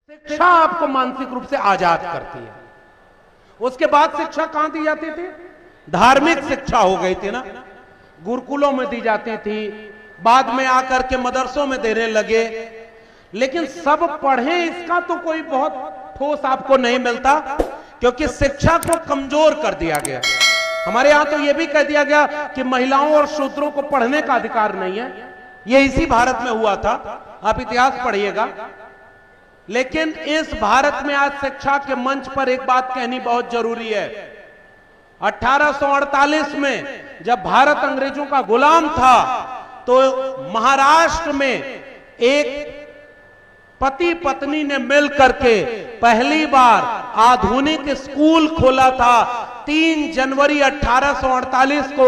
शिक्षा आपको मानसिक रूप से आजाद करती है। उसके बाद शिक्षा कहां दी जाती थी? धार्मिक शिक्षा हो गई थी ना, गुरुकुलों में दी जाती थी, बाद में आकर के मदरसों में देने लगे। लेकिन सब पढ़े इसका तो कोई बहुत ठोस आपको नहीं मिलता, क्योंकि शिक्षा को कमजोर कर दिया गया। हमारे यहां तो यह भी कह दिया गया कि महिलाओं और शूद्रों को पढ़ने का अधिकार नहीं है। यह इसी भारत में हुआ था, आप इतिहास पढ़िएगा। लेकिन इस भारत में आज शिक्षा के मंच पर एक बात कहनी बहुत जरूरी है। 1848 में जब भारत अंग्रेजों का गुलाम था, तो महाराष्ट्र में एक पति पत्नी ने मिलकर के पहली बार आधुनिक स्कूल खोला था। 3 जनवरी 1848 को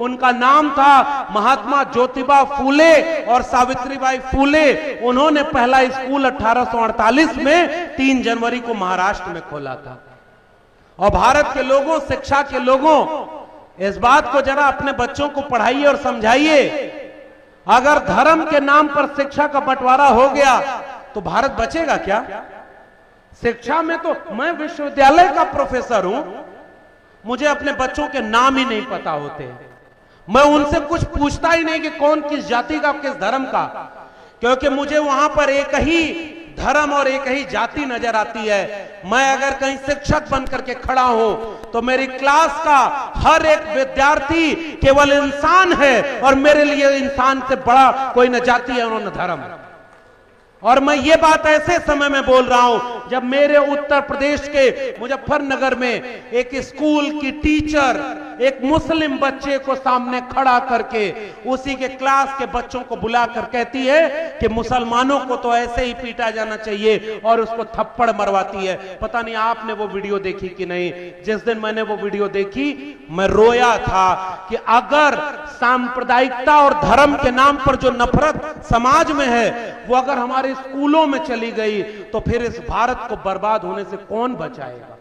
उनका नाम था महात्मा ज्योतिबा फूले और सावित्रीबाई फूले। उन्होंने पहला स्कूल 1848 में 3 जनवरी को महाराष्ट्र में खोला था। और भारत के लोगों, शिक्षा के लोगों, इस बात को जरा अपने बच्चों को पढ़ाइए और समझाइए। अगर धर्म के नाम पर शिक्षा का बंटवारा हो गया तो भारत बचेगा क्या? शिक्षा में तो मैं विश्वविद्यालय का प्रोफेसर हूं, मुझे अपने बच्चों के नाम ही नहीं पता होते। मैं उनसे कुछ पूछता ही नहीं कि कौन किस जाति का, किस धर्म का, क्योंकि मुझे वहां पर एक ही धर्म और एक ही जाति नजर आती है। मैं अगर कहीं शिक्षक बनकर के खड़ा हूं तो मेरी क्लास का हर एक विद्यार्थी केवल इंसान है, और मेरे लिए इंसान से बड़ा कोई न जाति है और न धर्म। और मैं ये बात ऐसे समय में बोल रहा हूं जब मेरे उत्तर प्रदेश के मुजफ्फरनगर में एक स्कूल की टीचर एक मुस्लिम बच्चे को सामने खड़ा करके उसी के क्लास के बच्चों को बुलाकर कहती है कि मुसलमानों को तो ऐसे ही पीटा जाना चाहिए, और उसको थप्पड़ मरवाती है। पता नहीं आपने वो वीडियो देखी कि नहीं। जिस दिन मैंने वो वीडियो देखी मैं रोया था कि अगर सांप्रदायिकता और धर्म के नाम पर जो नफरत समाज में है वो अगर हमारे स्कूलों में चली गई तो फिर इस भारत को बर्बाद होने से कौन बचाएगा?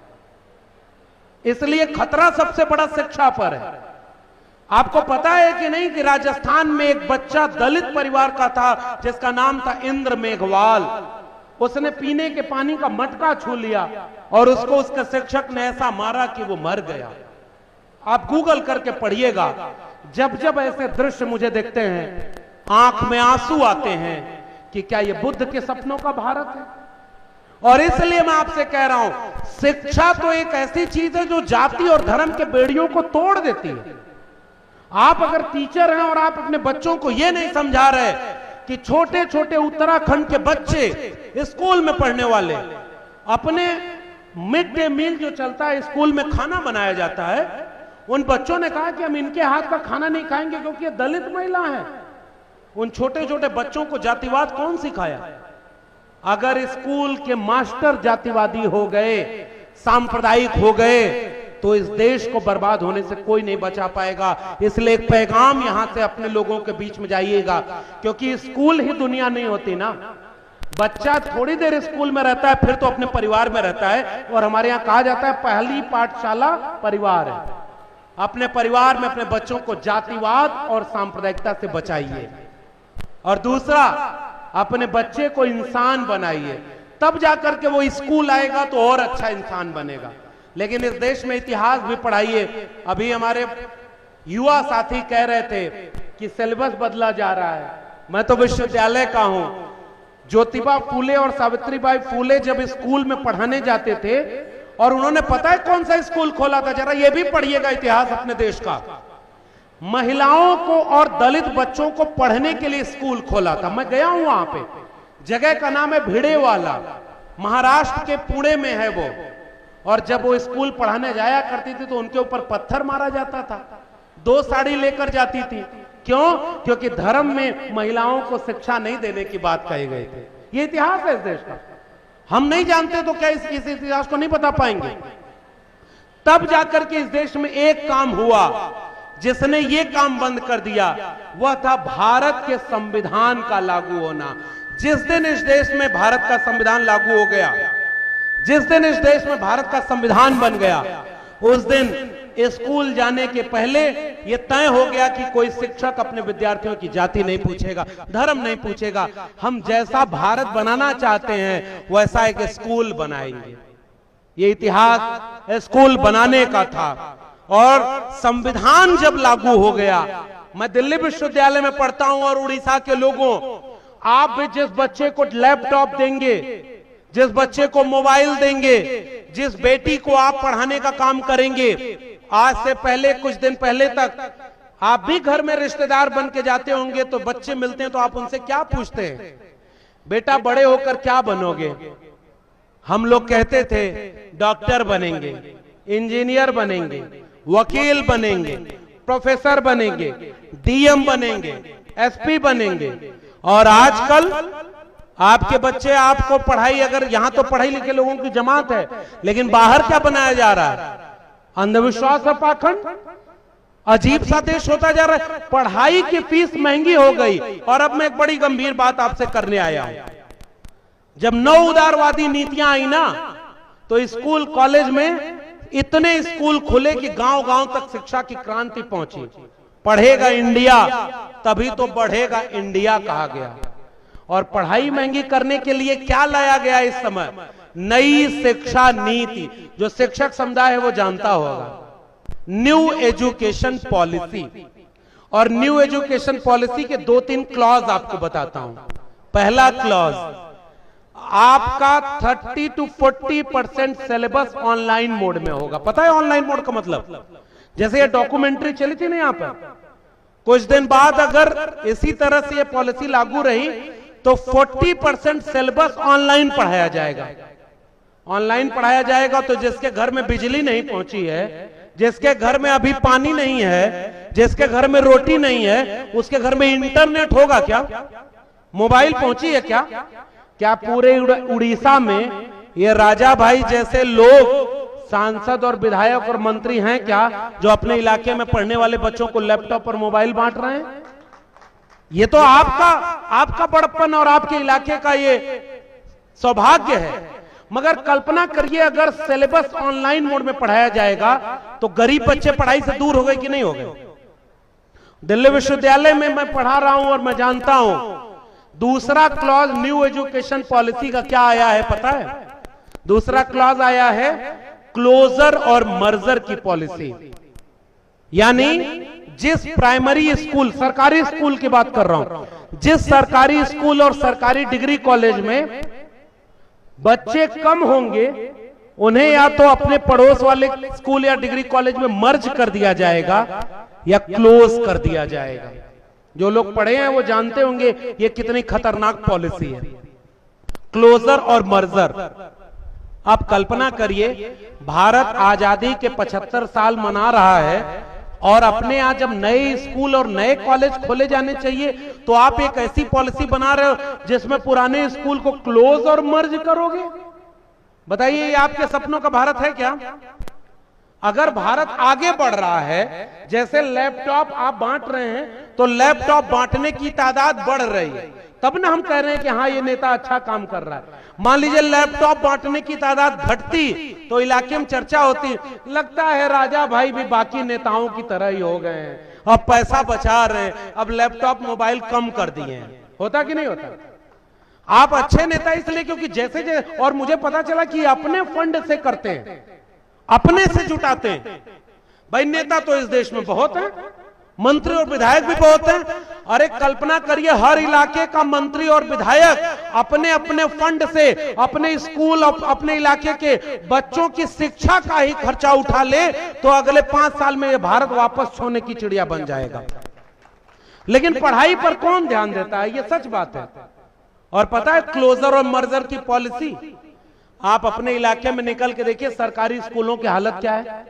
इसलिए खतरा सबसे बड़ा शिक्षा पर है। आपको पता है कि नहीं कि राजस्थान में एक बच्चा दलित परिवार का था जिसका नाम था इंद्र मेघवाल। उसने पीने के पानी का मटका छू लिया और उसको उसके शिक्षक ने ऐसा मारा कि वो मर गया। आप गूगल करके पढ़िएगा। जब जब ऐसे दृश्य मुझे दिखते हैं आंख में आंसू आते हैं कि क्या ये बुद्ध के सपनों का भारत है? और इसलिए मैं आपसे कह रहा हूं, शिक्षा तो एक ऐसी चीज है जो जाति और धर्म के बेड़ियों को तोड़ देती है। आप अगर टीचर हैं और आप अपने बच्चों को यह नहीं समझा रहे कि छोटे छोटे उत्तराखंड के बच्चे स्कूल में पढ़ने वाले अपने मिड डे मील जो चलता है, स्कूल में खाना बनाया जाता है, उन बच्चों ने कहा कि हम इनके हाथ का खाना नहीं खाएंगे क्योंकि ये दलित महिला है। उन छोटे छोटे बच्चों को जातिवाद कौन सिखाया? अगर स्कूल के मास्टर जातिवादी हो गए, सांप्रदायिक हो गए, तो इस देश को बर्बाद होने से कोई नहीं बचा पाएगा। इसलिए एक पैगाम यहां से अपने लोगों के बीच में जाइएगा, क्योंकि स्कूल ही दुनिया नहीं होती ना। बच्चा थोड़ी देर स्कूल में रहता है, फिर तो अपने परिवार में रहता है। और हमारे यहां कहा जाता है पहली पाठशाला परिवार है। अपने परिवार में अपने बच्चों को जातिवाद और सांप्रदायिकता से बचाइए। और दूसरा, अपने बच्चे को इंसान बनाइए, तब जाकर के वो स्कूल आएगा तो और अच्छा इंसान बनेगा। लेकिन इस देश में इतिहास भी पढ़ाइए। अभी हमारे युवा साथी कह रहे थे कि सिलेबस बदला जा रहा है। मैं तो विश्वविद्यालय का हूं। ज्योतिबा फूले और सावित्रीबाई फूले जब स्कूल में पढ़ाने जाते थे, और उन्होंने पता है कौन सा स्कूल खोला था? जरा ये भी पढ़िएगा इतिहास अपने देश का। महिलाओं को और दलित बच्चों को पढ़ने के लिए स्कूल खोला था। मैं गया हूं वहां पे। जगह का नाम है भिड़ेवाला, महाराष्ट्र के पुणे में है वो। और जब वो स्कूल पढ़ाने जाया करती थी तो उनके ऊपर पत्थर मारा जाता था। 2 साड़ी लेकर जाती थी। क्यों? क्योंकि धर्म में महिलाओं को शिक्षा नहीं देने की बात कही गई थी। ये इतिहास है इस देश का। हम नहीं जानते तो क्या इस इतिहास को नहीं बता पाएंगे? तब जाकर के इस देश में एक काम हुआ जिसने ये काम बंद कर दिया, वह था भारत के संविधान का लागू होना। जिस दिन इस देश में भारत का संविधान लागू हो गया, जिस दिन इस देश में भारत का संविधान बन गया, उस दिन स्कूल जाने के पहले यह तय हो गया कि कोई शिक्षक अपने विद्यार्थियों की जाति नहीं पूछेगा, धर्म नहीं पूछेगा, हम जैसा भारत बनाना चाहते हैं वैसा एक स्कूल बनाएंगे। ये इतिहास स्कूल बनाने का था। और संविधान जब लागू हो गया, मैं दिल्ली विश्वविद्यालय में पढ़ता हूं और उड़ीसा के लोगों, आप भी जिस बच्चे को लैपटॉप देंगे, जिस बच्चे को मोबाइल देंगे, जिस बेटी को आप पढ़ाने का काम करेंगे, आज से पहले कुछ दिन पहले तक आप भी घर में रिश्तेदार बन के जाते होंगे तो बच्चे मिलते हैं तो आप उनसे क्या पूछते हैं, बेटा बड़े होकर क्या बनोगे? हम लोग कहते थे डॉक्टर बनेंगे, इंजीनियर बनेंगे, वकील बनेंगे, प्रोफेसर बनेंगे, डीएम बनेंगे, एसपी बनेंगे। और आजकल आपके बच्चे, आपको पढ़ाई, अगर यहां तो पढ़ाई लिखे लोगों की जमात है, लेकिन बाहर क्या बनाया जा रहा है? अंधविश्वास और पाखंड। अजीब सा देश होता जा रहा है। पढ़ाई की फीस महंगी हो गई। और अब मैं एक बड़ी गंभीर बात आपसे करने आया हूं। जब नौ उदारवादी नीतियां आई ना, तो स्कूल कॉलेज में इतने स्कूल खुले कि गांव गांव तक शिक्षा की क्रांति पहुंची। पढ़ेगा इंडिया तभी तो बढ़ेगा इंडिया कहा गया। और पढ़ाई महंगी करने के लिए क्या लाया गया इस समय? नई शिक्षा नीति। जो शिक्षक समुदाय है वो जानता होगा, न्यू एजुकेशन पॉलिसी। और न्यू एजुकेशन पॉलिसी के 2-3 क्लॉज आपको बताता हूं। पहला क्लॉज, आपका 30 to 40% सिलेबस ऑनलाइन मोड में होगा। पता है ऑनलाइन मोड का मतलब? जैसे ये डॉक्यूमेंट्री चली थी ना यहां पर, कुछ दिन बाद अगर इसी तरह से ये पॉलिसी लागू रही तो 40% सिलेबस ऑनलाइन पढ़ाया जाएगा। ऑनलाइन पढ़ाया जाएगा तो जिसके घर में बिजली नहीं पहुंची है, जिसके घर में अभी पानी नहीं है, जिसके घर में रोटी नहीं है, उसके घर में इंटरनेट होगा क्या? मोबाइल पहुंची है क्या? क्या पूरे उड़ीसा में ये राजा भाई जैसे लोग, सांसद और विधायक और मंत्री हैं क्या, जो अपने इलाके में पढ़ने वाले बच्चों को लैपटॉप और मोबाइल बांट रहे हैं? ये तो आपका बड़प्पन और आपके इलाके का ये सौभाग्य है। मगर कल्पना करिए अगर सिलेबस ऑनलाइन मोड में पढ़ाया जाएगा तो गरीब बच्चे पढ़ाई से दूर हो गए कि नहीं हो गए? दिल्ली विश्वविद्यालय में मैं पढ़ा रहा हूं और मैं जानता हूं। दूसरा क्लॉज न्यू एजुकेशन पॉलिसी का क्या आया है पता है? दूसरा क्लॉज आया है क्लोजर और मर्जर की पॉलिसी। यानी जिस प्राइमरी स्कूल, सरकारी स्कूल की बात कर रहा हूं, जिस सरकारी स्कूल और सरकारी डिग्री कॉलेज में बच्चे कम होंगे, उन्हें या तो अपने पड़ोस वाले स्कूल या डिग्री कॉलेज में मर्ज कर दिया जाएगा या क्लोज कर दिया जाएगा। जो लोग पढ़े हैं वो जानते होंगे ये कितनी खतरनाक पॉलिसी है, क्लोजर और मर्जर। आप कल्पना करिए, भारत आजादी के 75 साल मना रहा है और अपने यहां जब नए स्कूल और नए कॉलेज खोले जाने चाहिए तो आप एक ऐसी पॉलिसी बना रहे हो जिसमें पुराने स्कूल को क्लोज और मर्ज करोगे। बताइए, ये आपके सपनों का भारत है क्या? अगर भारत आगे बढ़ रहा है, जैसे लैपटॉप आप बांट रहे हैं तो लैपटॉप बांटने की तादाद बढ़ रही है, तब ना हम कह रहे हैं कि हाँ ये नेता अच्छा काम कर रहा है। मान लीजिए लैपटॉप बांटने की तादाद घटती तो इलाके में चर्चा होती, लगता है राजा भाई भी बाकी नेताओं की तरह ही हो गए हैं, अब पैसा बचा रहे हैं, अब लैपटॉप मोबाइल कम कर दिए हैं। होता कि नहीं होता? आप अच्छे नेता इसलिए क्योंकि जैसे और मुझे पता चला कि अपने फंड से करते हैं, अपने से जुटाते हैं। भाई नेता तो इस देश में बहुत है, मंत्री और विधायक भी बहुत हैं। अरे कल्पना करिए हर इलाके का मंत्री और विधायक अपने अपने फंड से अपने स्कूल, अपने इलाके के बच्चों की शिक्षा का ही खर्चा उठा ले तो अगले 5 साल में ये भारत वापस सोने की चिड़िया बन जाएगा। लेकिन पढ़ाई पर कौन ध्यान देता है? ये सच बात है। और पता है क्लोजर और मर्जर की पॉलिसी, आप अपने इलाके में निकल के देखिए सरकारी स्कूलों की हालत क्या है।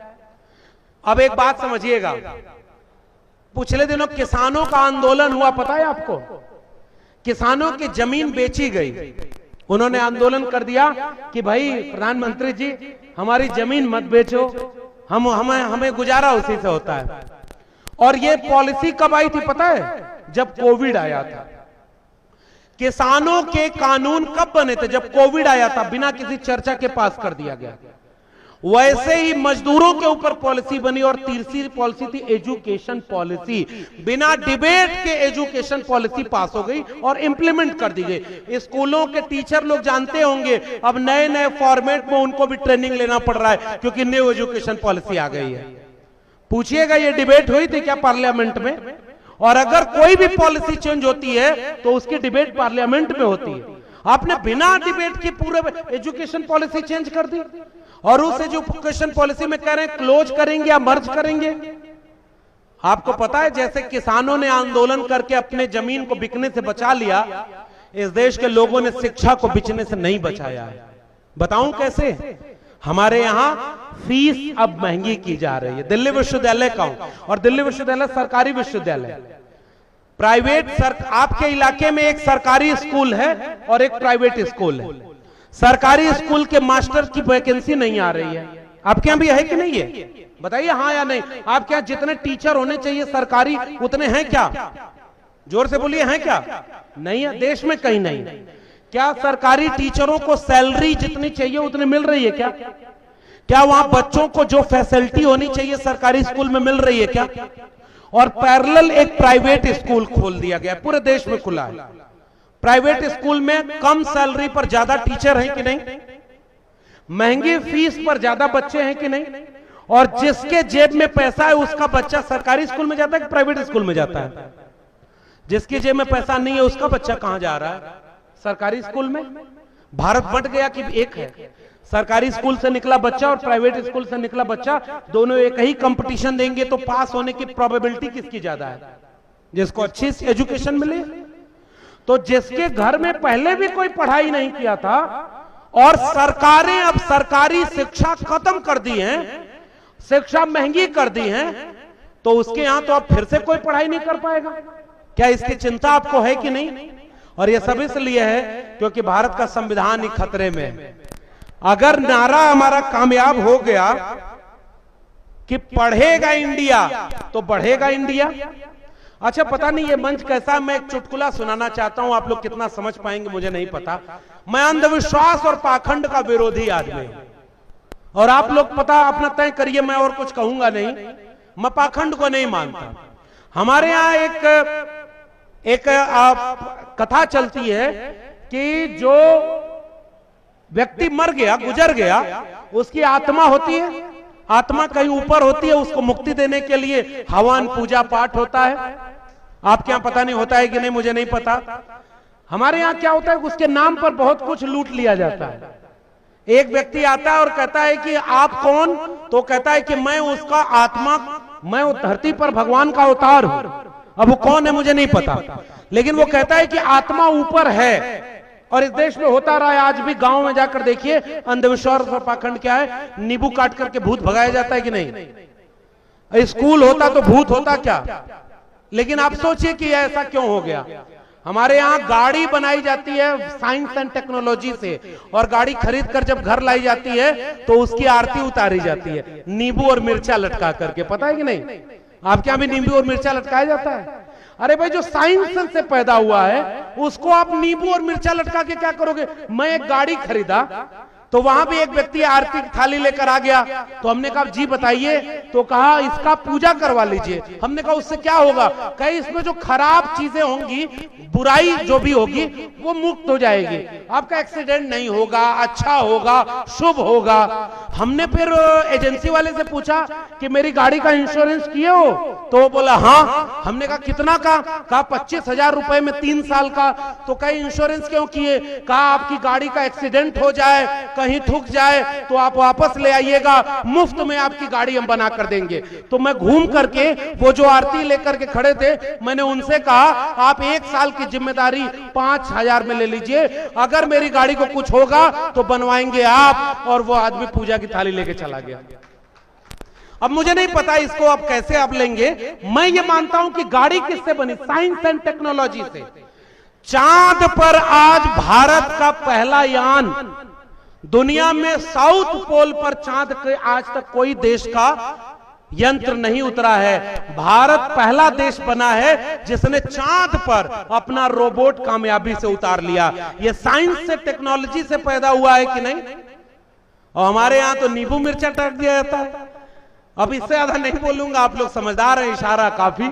अब एक बात समझिएगा, पिछले दिनों किसानों का आंदोलन हुआ, पता है आपको? किसानों की जमीन बेची गई। उन्होंने आंदोलन कर दिया कि भाई प्रधानमंत्री जी हमारी जमीन मत बेचो, हमें गुजारा उसी से होता है। और ये पॉलिसी कब आई थी पता है? जब कोविड आया था। किसानों के कानून कब बने थे? जब कोविड आया था, बिना किसी चर्चा के पास कर दिया गया। वैसे ही मजदूरों के ऊपर पॉलिसी बनी और तीसरी पॉलिसी थी एजुकेशन पॉलिसी। बिना डिबेट के एजुकेशन पॉलिसी पास हो गई और इंप्लीमेंट कर दी गई। स्कूलों के टीचर लोग जानते होंगे अब नए नए फॉर्मेट में उनको भी ट्रेनिंग लेना पड़ रहा है क्योंकि न्यू एजुकेशन पॉलिसी आ गई है। पूछिएगा ये डिबेट हुई थी क्या पार्लियामेंट में? और अगर कोई भी पॉलिसी चेंज होती है तो उसकी डिबेट पार्लियामेंट में होती है। आपने बिना डिबेट की पूरे एजुकेशन पॉलिसी चेंज कर दी और उस एजुकेशन पॉलिसी में कह रहे हैं क्लोज करेंगे या मर्ज करेंगे। आपको पता है जैसे किसानों ने आंदोलन करके अपने जमीन को बिकने से बचा लिया, इस देश के लोगों ने शिक्षा को बिकने से नहीं बचाया है। बताऊं कैसे? हमारे यहां फीस अब महंगी की जा रही है। दिल्ली विश्वविद्यालय का हूं और दिल्ली विश्वविद्यालय सरकारी विश्वविद्यालय, प्राइवेट आपके इलाके में एक सरकारी स्कूल है और एक प्राइवेट स्कूल है। सरकारी स्कूल के मास्टर की वैकेंसी नहीं आ रही है। आपके यहां भी है कि नहीं है? बताइए हाँ या नहीं। आपके यहां जितने टीचर होने चाहिए सरकारी उतने हैं क्या? जोर से बोलिए, हैं क्या? नहीं है, देश में कहीं नहीं। क्या सरकारी टीचरों को सैलरी जितनी चाहिए उतनी मिल रही है क्या? क्या वहां बच्चों को जो फैसिलिटी होनी चाहिए सरकारी स्कूल में मिल रही है क्या? और पैरेलल एक प्राइवेट स्कूल खोल दिया गया, पूरे देश में खुला है। प्राइवेट स्कूल में कम सैलरी पर ज्यादा टीचर हैं कि नहीं? महंगी फीस पर ज्यादा बच्चे हैं कि नहीं? और जिसके जेब में पैसा है उसका बच्चा सरकारी स्कूल में जाता है कि प्राइवेट स्कूल में जाता है? जिसकी जेब में पैसा नहीं है उसका बच्चा कहां जा रहा है? सरकारी स्कूल में। भारत बंट गया कि एक है, सरकारी स्कूल से निकला बच्चा और प्राइवेट स्कूल से निकला बच्चा, दोनों एक ही कंपटीशन देंगे तो पास होने की प्रोबेबिलिटी किसकी ज्यादा है? जिसको अच्छी एजुकेशन मिले। तो जिसके घर में पहले भी कोई पढ़ाई नहीं किया था और सरकारें अब सरकारी शिक्षा खत्म कर दी है, शिक्षा महंगी कर दी है, तो उसके यहां तो अब फिर से कोई पढ़ाई नहीं कर पाएगा। क्या इसकी चिंता आपको है कि नहीं? और यह सब इसलिए है क्योंकि भारत का संविधान ही खतरे में है। अगर नारा हमारा कामयाब हो गया कि पढ़ेगा इंडिया तो बढ़ेगा इंडिया। अच्छा, पता नहीं ये मंच कैसा, मैं एक चुटकुला सुनाना चाहता हूं, आप लोग कितना समझ पाएंगे मुझे नहीं पता। मैं अंधविश्वास और पाखंड का विरोधी आदमी हूं और आप लोग पता अपना तय करिए, मैं और कुछ कहूंगा नहीं। मैं पाखंड को नहीं मानता। हमारे यहां एक कथा चलती है कि जो व्यक्ति मर गया, गुजर गया, उसकी आत्मा होती है, आत्मा कहीं ऊपर होती है, उसको मुक्ति देने के लिए हवन पूजा पाठ होता है। आपके यहां पता नहीं होता है कि नहीं, मुझे नहीं पता। हमारे यहां क्या होता है, उसके नाम पर बहुत कुछ लूट लिया जाता है। एक व्यक्ति आता है और कहता है कि आप कौन? तो कहता है कि मैं उसका आत्मा, मैं वो धरती पर भगवान का अवतार हूं। अब वो कौन है मुझे नहीं पता, लेकिन वो कहता है कि आत्मा ऊपर है। और इस देश में होता रहा है, आज भी गांव में जाकर देखिए अंधविश्वास और पाखंड क्या है। नींबू काट करके भूत भगाया जाता है कि नहीं? स्कूल होता तो भूत होता क्या? लेकिन आप सोचिए कि ऐसा क्यों हो गया। हमारे यहाँ गाड़ी बनाई जाती है साइंस एंड टेक्नोलॉजी से, और गाड़ी खरीद कर जब घर लाई जाती है तो उसकी आरती उतारी जाती है नींबू और मिर्चा लटका करके। पता है कि नहीं? आपके यहाँ भी नींबू और मिर्चा लटकाया जाता है? अरे भाई, जो साइंस से पैदा हुआ है उसको आप नींबू और मिर्चा लटका के क्या करोगे? मैं एक गाड़ी खरीदा तो वहां भी एक व्यक्ति आरती की थाली लेकर आ गया, तो हमने कहा जी बताइए, तो कहा इसका पूजा करवा लीजिए। हमने कहा उससे क्या होगा? कहीं इसमें जो खराब चीजें होंगी, बुराई जो भी होगी वो मुक्त हो जाएगी, आपका एक्सीडेंट नहीं होगा, अच्छा होगा, शुभ होगा। हमने फिर एजेंसी वाले से पूछा कि मेरी गाड़ी का इंश्योरेंस किए हो? तो वो बोला हाँ। हमने कहा कितना का? कहा 25,000 रुपए में 3 साल का। तो कहीं इंश्योरेंस क्यों किए? कहा आपकी गाड़ी का एक्सीडेंट हो जाए, कहीं ठुक जाए तो आप वापस ले आइएगा, मुफ्त में आपकी गाड़ी हम बना कर देंगे। तो मैं घूम करके वो जो आरती लेकर के खड़े थे, मैंने उनसे कहा आप 1 साल की जिम्मेदारी 5,000 में ले लीजिए, अगर मेरी गाड़ी को कुछ होगा तो बनवाएंगे आप। और वो आदमी पूजा की थाली लेके चला गया। अब मुझे नहीं पता इसको आप कैसे आप लेंगे। मैं ये मानता हूं कि गाड़ी किससे बनी? साइंस एंड टेक्नोलॉजी से। चांद पर आज भारत का पहला यान, दुनिया में साउथ पोल पर चांद के आज तक कोई देश का यंत्र नहीं उतरा है। भारत पहला देश बना है जिसने चांद पर अपना रोबोट कामयाबी से उतार लिया। यह साइंस से, टेक्नोलॉजी से पैदा हुआ है कि नहीं? और हमारे यहां तो नींबू मिर्चा टक दिया जाता है। अब इससे ज्यादा नहीं बोलूंगा, आप लोग समझदार हैं, इशारा काफी।